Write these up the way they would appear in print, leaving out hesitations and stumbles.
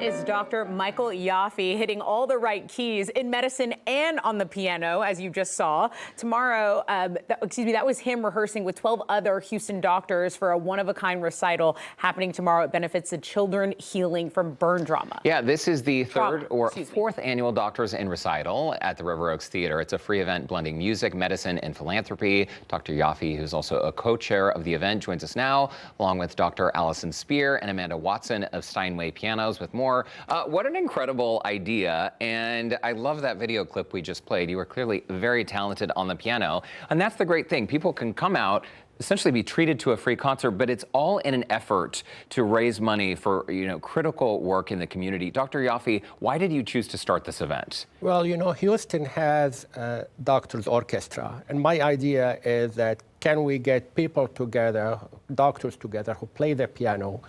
Is Dr. Michael Yaffe hitting all the right keys in medicine and on the piano, as you just saw. Tomorrow, that was him rehearsing with 12 other Houston doctors for a one-of-a-kind recital happening tomorrow. It benefits the children healing from burn trauma. Yeah, this is the fourth annual Doctors in Recital at the River Oaks Theater. It's a free event blending music, medicine, and philanthropy. Dr. Yaffe, who's also a co-chair of the event, joins us now, along with Dr. Allison Spear and Amanda Watson of Steinway Pianos with more. What an incredible idea, and I love that video clip we just played. You were clearly very talented on the piano, and that's the great thing. People can come out, essentially be treated to a free concert, but it's all in an effort to raise money for, critical work in the community. Dr. Yaffe, why did you choose to start this event? Well, Houston has a doctors orchestra, and my idea is that can we get people together, doctors together, who play the piano,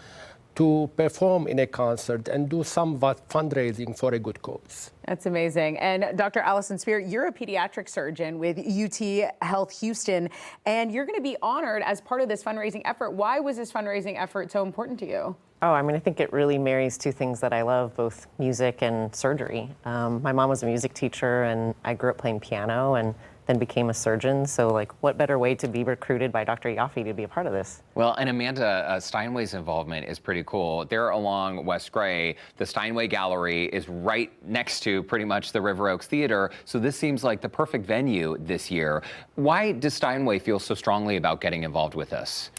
to perform in a concert and do some fundraising for a good cause. That's amazing. And Dr. Allison Spear, you're a pediatric surgeon with UTHealth Houston, and you're going to be honored as part of this fundraising effort. Why was this fundraising effort so important to you? Oh, I think it really marries two things that I love, both music and surgery. My mom was a music teacher, and I grew up playing piano and then became a surgeon. So, what better way to be recruited by Dr. Yaffe to be a part of this? Well, and Amanda, Steinway's involvement is pretty cool. They're along West Gray. The Steinway Gallery is right next to pretty much the River Oaks Theater. So this seems like the perfect venue this year. Why does Steinway feel so strongly about getting involved with this?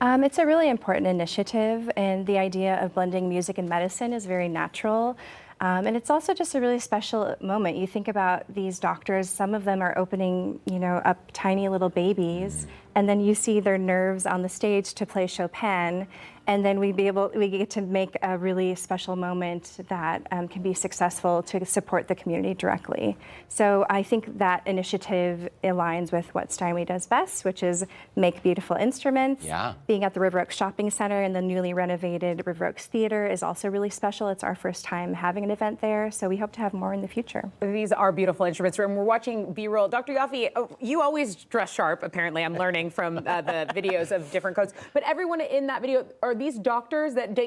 It's a really important initiative, and the idea of blending music and medicine is very natural. And it's also just a really special moment. You think about these doctors, some of them are opening, up tiny little babies, and then you see their nerves on the stage to play Chopin, and then we get to make a really special moment that can be successful to support the community directly. So I think that initiative aligns with what Steinway does best, which is make beautiful instruments. Yeah. Being at the River Oaks Shopping Center and the newly renovated River Oaks Theater is also really special. It's our first time having an event there, so we hope to have more in the future. These are beautiful instruments, and we're watching B-roll. Dr. Yaffe, you always dress sharp, apparently. I'm learning from the videos of different coats. But everyone in that video, are these doctors that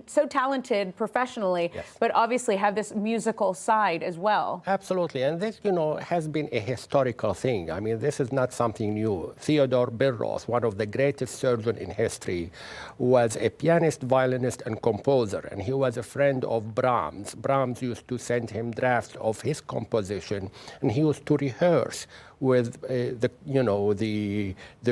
so talented professionally, yes, but obviously have this musical side as well. Absolutely, and this, has been a historical thing. This is not something new. Theodore Birros, one of the greatest surgeons in history, was a pianist, violinist, and composer, and he was a friend of Brahms. Brahms used to send him drafts of his composition, and he used to rehearse with the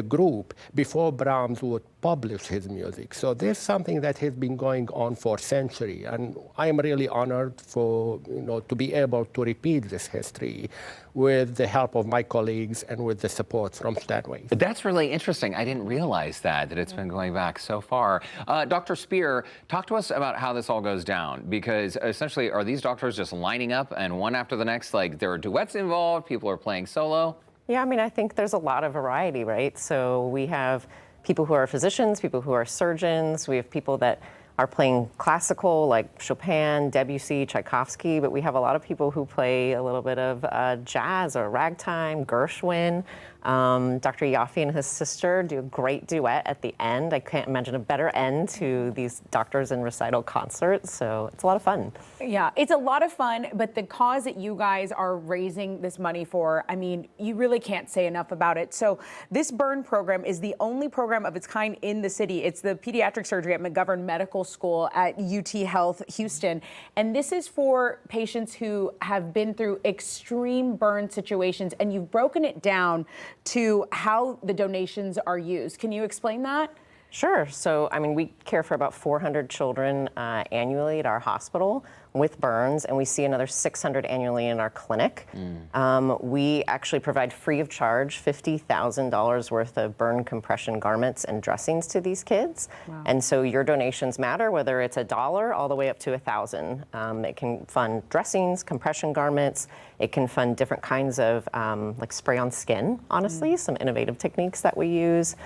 group before Brahms would publish his music. So there's something that has been going on for centuries, and I am really honored for to be able to repeat this history with the help of my colleagues and with the support from Steinway. That's really interesting. I didn't realize that it's been going back so far. Dr. Spear, talk to us about how this all goes down, because essentially, are these doctors just lining up and one after the next, there are duets involved, people are playing solo? Yeah, I think there's a lot of variety, right? So we have people who are physicians, people who are surgeons, we have people that are playing classical like Chopin, Debussy, Tchaikovsky, but we have a lot of people who play a little bit of jazz or ragtime, Gershwin. Dr. Yaffe and his sister do a great duet at the end. I can't imagine a better end to these Doctors in Recital concerts, so it's a lot of fun. Yeah, it's a lot of fun, but the cause that you guys are raising this money for, you really can't say enough about it. So this burn program is the only program of its kind in the city. It's the pediatric surgery at McGovern Medical School at UTHealth Houston, and this is for patients who have been through extreme burn situations, and you've broken it down to how the donations are used. Can you explain that? Sure. So, we care for about 400 children annually at our hospital with burns, and we see another 600 annually in our clinic. We actually provide free of charge $50,000 worth of burn compression garments and dressings to these kids. Wow. And so your donations matter, whether it's $1 all the way up to $1,000. It can fund dressings, compression garments. It can fund different kinds of like spray on skin, honestly, some innovative techniques that we use.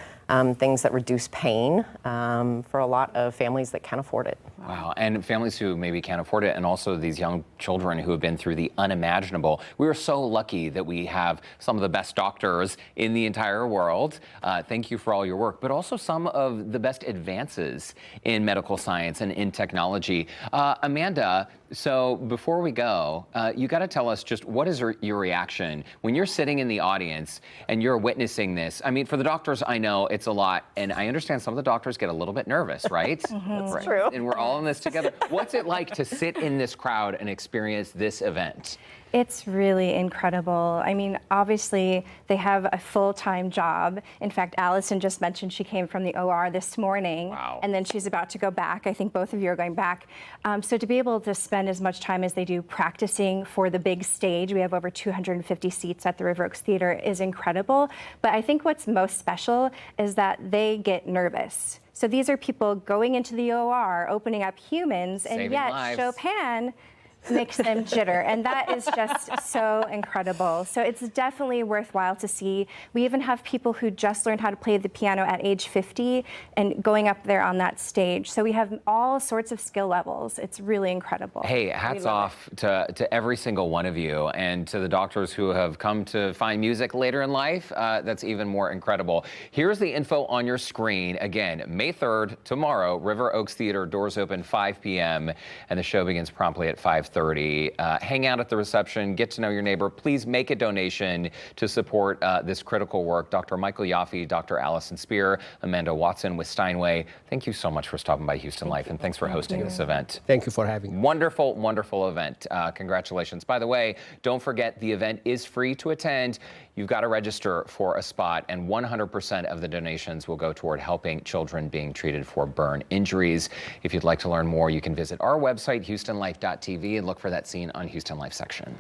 things that reduce pain for a lot of families that can't afford it. Wow, and families who maybe can't afford it, and also these young children who have been through the unimaginable. We are so lucky that we have some of the best doctors in the entire world. Thank you for all your work, but also some of the best advances in medical science and in technology. Amanda, so before we go, you got to tell us just what is your reaction when you're sitting in the audience and you're witnessing this? I mean, for the doctors, I know it's a lot, and I understand some of the doctors get a little bit nervous, right? That's right. true. And we're all in this together. What's it like to sit in this crowd and experience this event? It's really incredible. I mean, obviously, they have a full-time job. In fact, Allison just mentioned she came from the OR this morning. Wow. And then she's about to go back. I think both of you are going back. So to be able to spend as much time as they do practicing for the big stage, we have over 250 seats at the River Oaks Theater, is incredible. But I think what's most special is that they get nervous. So these are people going into the OR, opening up humans, and Saving yet lives. Chopin makes them jitter, and that is just so incredible. So it's definitely worthwhile to see. We even have people who just learned how to play the piano at age 50 and going up there on that stage. So we have all sorts of skill levels. It's really incredible. Hey, hats off to every single one of you, and to the doctors who have come to find music later in life. That's even more incredible. Here's the info on your screen. Again, May 3rd, tomorrow, River Oaks Theater, doors open 5 p.m., and the show begins promptly at 5:30. Hang out at the reception, get to know your neighbor. Please make a donation to support this critical work. Dr. Michael Yaffe, Dr. Allison Spear, Amanda Watson with Steinway, thank you so much for stopping by Houston Life, and thanks for hosting this event. Thank you for having me. Wonderful, wonderful event. Congratulations. By the way, don't forget the event is free to attend. You've got to register for a spot, and 100% of the donations will go toward helping children being treated for burn injuries. If you'd like to learn more, you can visit our website, HoustonLife.tv, and look for that scene on Houston Life section.